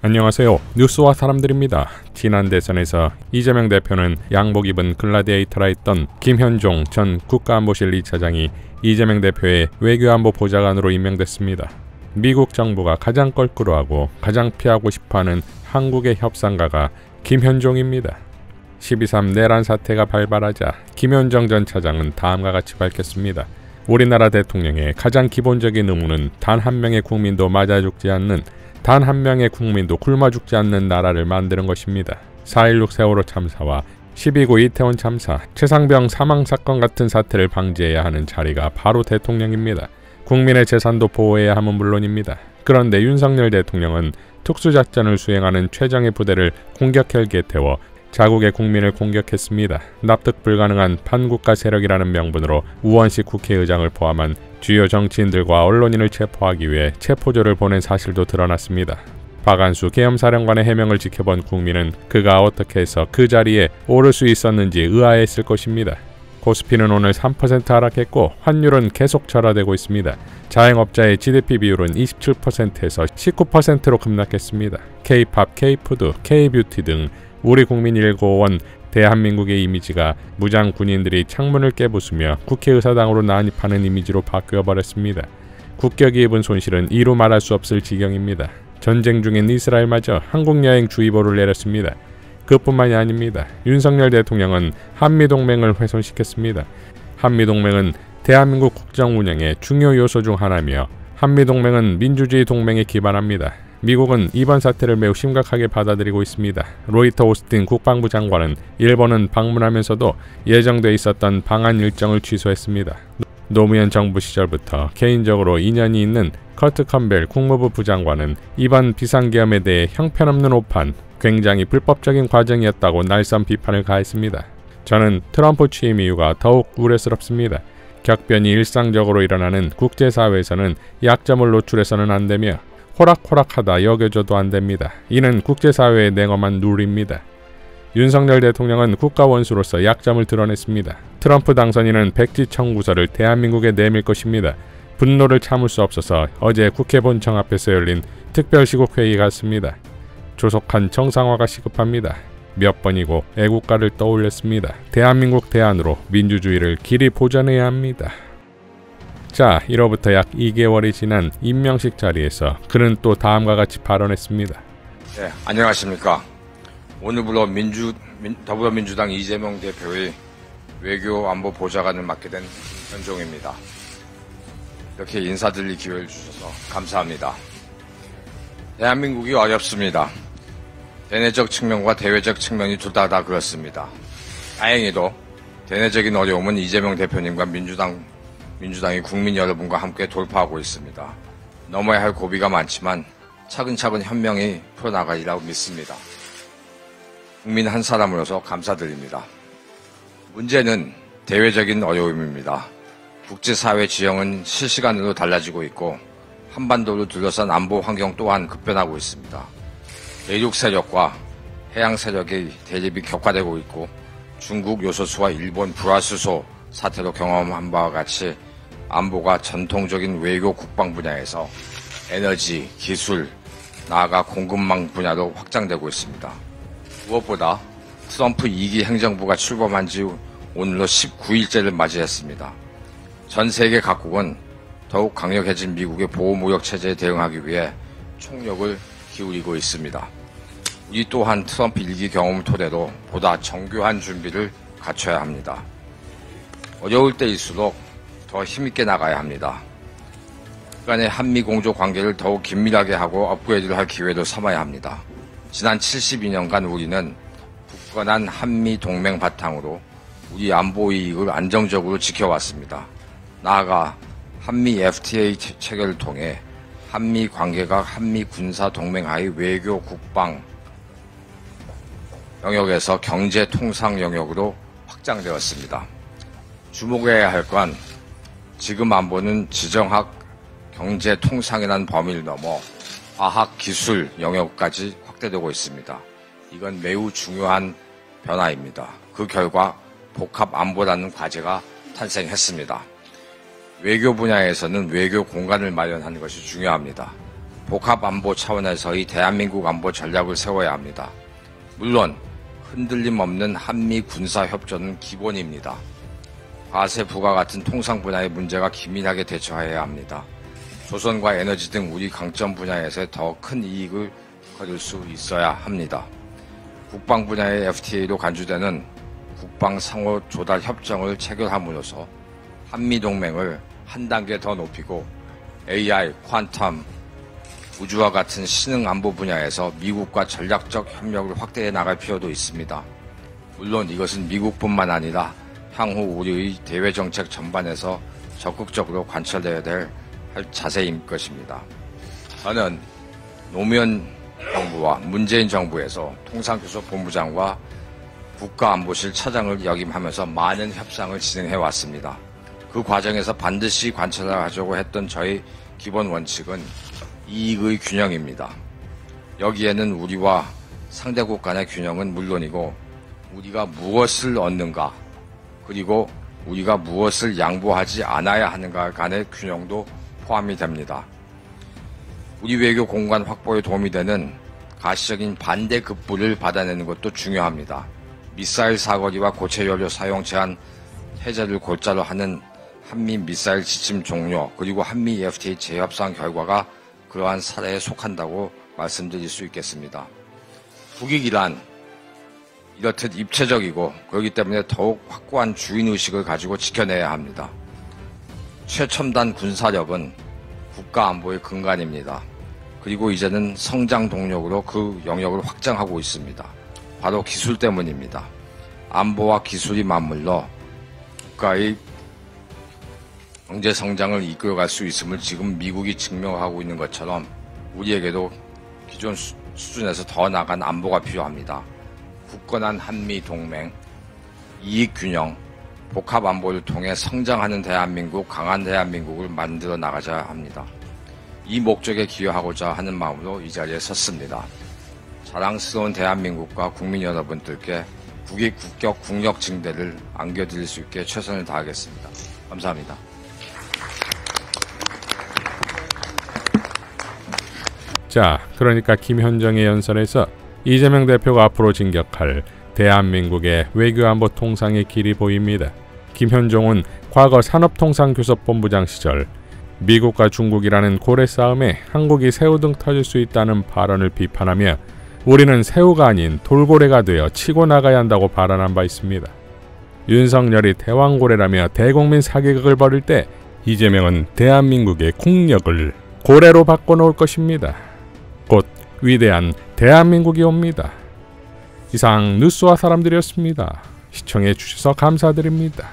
안녕하세요. 뉴스와 사람들입니다. 지난 대선에서 이재명 대표는 양복 입은 글라디에이터라 했던 김현종 전 국가안보실 2차장이 이재명 대표의 외교안보 보좌관으로 임명됐습니다. 미국 정부가 가장 껄끄러워하고 가장 피하고 싶어하는 한국의 협상가가 김현종입니다. 12.3 내란 사태가 발발하자 김현종 전 차장은 다음과 같이 밝혔습니다. 우리나라 대통령의 가장 기본적인 의무는 단 한 명의 국민도 맞아 죽지 않는, 단 한 명의 국민도 굶어 죽지 않는 나라를 만드는 것입니다. 4.16 세월호 참사와 12.9 이태원 참사, 최상병 사망사건 같은 사태를 방지해야 하는 자리가 바로 대통령입니다. 국민의 재산도 보호해야 함은 물론입니다. 그런데 윤석열 대통령은 특수작전을 수행하는 최정예 부대를 공격 헬기에 태워 자국의 국민을 공격했습니다. 납득 불가능한 반국가 세력이라는 명분으로 우원식 국회의장을 포함한 주요 정치인들과 언론인을 체포하기 위해 체포조를 보낸 사실도 드러났습니다. 박안수 계엄사령관의 해명을 지켜본 국민은 그가 어떻게 해서 그 자리에 오를 수 있었는지 의아해했을 것입니다. 코스피는 오늘 3% 하락했고 환율은 계속 절하되고 있습니다. 자영업자의 GDP 비율은 27%에서 19%로 급락했습니다. K-팝, K-푸드, K-뷰티 등 우리 국민 일궈온 대한민국의 이미지가 무장 군인들이 창문을 깨부수며 국회의사당으로 난입하는 이미지로 바뀌어버렸습니다. 국격이 입은 손실은 이루 말할 수 없을 지경입니다. 전쟁 중인 이스라엘마저 한국여행 주의보를 내렸습니다. 그뿐만이 아닙니다. 윤석열 대통령은 한미동맹을 훼손시켰습니다. 한미동맹은 대한민국 국정 운영의 중요 요소 중 하나며 한미동맹은 민주주의 동맹에 기반합니다. 미국은 이번 사태를 매우 심각하게 받아들이고 있습니다. 로이터 오스틴 국방부 장관은 일본은 방문하면서도 예정돼 있었던 방한 일정을 취소했습니다. 노무현 정부 시절부터 개인적으로 인연이 있는 커트 컴벨 국무부 부장관은 이번 비상계엄에 대해 형편없는 오판, 굉장히 불법적인 과정이었다고 날선 비판을 가했습니다. 저는 트럼프 취임 이유가 더욱 우려스럽습니다. 격변이 일상적으로 일어나는 국제사회에서는 약점을 노출해서는 안 되며 호락호락하다 여겨줘도 안 됩니다. 이는 국제사회의 냉엄한 룰입니다. 윤석열 대통령은 국가원수로서 약점을 드러냈습니다. 트럼프 당선인은 백지 청구서를 대한민국에 내밀 것입니다. 분노를 참을 수 없어서 어제 국회 본청 앞에서 열린 특별시국회의가 갔습니다. 조속한 정상화가 시급합니다. 몇 번이고 애국가를 떠올렸습니다. 대한민국 대안으로 민주주의를 길이 보존해야 합니다. 자, 1호부터 약 2개월이 지난 임명식 자리에서 그는 또 다음과 같이 발언했습니다. 네, 안녕하십니까. 오늘부로 더불어민주당 이재명 대표의 외교안보 보좌관을 맡게 된 김현종입니다. 이렇게 인사드릴 기회를 주셔서 감사합니다. 대한민국이 어렵습니다. 대내적 측면과 대외적 측면이 둘 다 그렇습니다. 다행히도 대내적인 어려움은 이재명 대표님과 민주당이 국민 여러분과 함께 돌파하고 있습니다. 넘어야 할 고비가 많지만 차근차근 현명히 풀어나가리라고 믿습니다. 국민 한 사람으로서 감사드립니다. 문제는 대외적인 어려움입니다. 국제사회 지형은 실시간으로 달라지고 있고 한반도를 둘러싼 안보 환경 또한 급변하고 있습니다. 대륙 세력과 해양 세력의 대립이 격화되고 있고 중국 요소수와 일본 불화수소 사태로 경험한 바와 같이 안보가 전통적인 외교 국방 분야에서 에너지, 기술, 나아가 공급망 분야로 확장되고 있습니다. 무엇보다 트럼프 2기 행정부가 출범한 지 오늘로 19일째를 맞이했습니다. 전 세계 각국은 더욱 강력해진 미국의 보호무역 체제에 대응하기 위해 총력을 기울이고 있습니다. 우리 또한 트럼프 1기 경험을 토대로 보다 정교한 준비를 갖춰야 합니다. 어려울 때일수록 더 힘있게 나가야 합니다. 간의 한미 공조 관계를 더욱 긴밀하게 하고 업그레이드를 할 기회로 삼아야 합니다. 지난 72년간 우리는 굳건한 한미 동맹 바탕으로 우리 안보 이익을 안정적으로 지켜왔습니다. 나아가 한미 FTA 체결을 통해 한미 관계가 한미 군사 동맹 하의 외교 국방 영역에서 경제 통상 영역으로 확장되었습니다. 주목해야 할 건 지금 안보는 지정학, 경제 통상이라는 범위를 넘어 과학, 기술 영역까지 확대되고 있습니다. 이건 매우 중요한 변화입니다. 그 결과 복합 안보라는 과제가 탄생했습니다. 외교 분야에서는 외교 공간을 마련하는 것이 중요합니다. 복합안보 차원에서의 대한민국 안보 전략을 세워야 합니다. 물론 흔들림 없는 한미 군사협조는 기본입니다. 과세 부과 같은 통상 분야의 문제가 기민하게 대처해야 합니다. 조선과 에너지 등 우리 강점 분야에서 더 큰 이익을 거둘 수 있어야 합니다. 국방 분야의 FTA로 간주되는 국방 상호 조달 협정을 체결함으로써 한미동맹을 한 단계 더 높이고 AI, 퀀텀, 우주와 같은 신흥 안보 분야에서 미국과 전략적 협력을 확대해 나갈 필요도 있습니다. 물론 이것은 미국뿐만 아니라 향후 우리의 대외 정책 전반에서 적극적으로 관철되어야 될 자세인 것입니다. 저는 노무현 정부와 문재인 정부에서 통상교섭본부장과 국가안보실 차장을 역임하면서 많은 협상을 진행해 왔습니다. 그 과정에서 반드시 관철하려고 했던 저의 기본 원칙은 이익의 균형입니다. 여기에는 우리와 상대국 간의 균형은 물론이고 우리가 무엇을 얻는가 그리고 우리가 무엇을 양보하지 않아야 하는가 간의 균형도 포함이 됩니다. 우리 외교 공간 확보에 도움이 되는 가시적인 반대급부를 받아내는 것도 중요합니다. 미사일 사거리와 고체 연료 사용 제한 해제를 골자로 하는 한미 미사일 지침 종료 그리고 한미 FTA 재협상 결과가 그러한 사례에 속한다고 말씀드릴 수 있겠습니다. 국익이란 이렇듯 입체적이고 그렇기 때문에 더욱 확고한 주인의식을 가지고 지켜내야 합니다. 최첨단 군사력은 국가안보의 근간입니다. 그리고 이제는 성장 동력으로 그 영역을 확장하고 있습니다. 바로 기술 때문입니다. 안보와 기술이 맞물러 국가의 경제 성장을 이끌어갈 수 있음을 지금 미국이 증명하고 있는 것처럼 우리에게도 기존 수준에서 더 나아간 안보가 필요합니다. 굳건한 한미 동맹, 이익 균형, 복합 안보를 통해 성장하는 대한민국, 강한 대한민국을 만들어 나가자 합니다. 이 목적에 기여하고자 하는 마음으로 이 자리에 섰습니다. 자랑스러운 대한민국과 국민 여러분들께 국익, 국격, 국력 증대를 안겨드릴 수 있게 최선을 다하겠습니다. 감사합니다. 자, 그러니까 김현정의 연설에서 이재명 대표가 앞으로 진격할 대한민국의 외교안보 통상의 길이 보입니다. 김현종은 과거 산업통상교섭본부장 시절 미국과 중국이라는 고래 싸움에 한국이 새우등 터질 수 있다는 발언을 비판하며 우리는 새우가 아닌 돌고래가 되어 치고 나가야 한다고 발언한 바 있습니다. 윤석열이 대왕고래라며 대국민 사기극을 벌일 때 이재명은 대한민국의 국력을 고래로 바꿔놓을 것입니다. 곧 위대한 대한민국이 옵니다. 이상 뉴스와 사람들이었습니다. 시청해 주셔서 감사드립니다.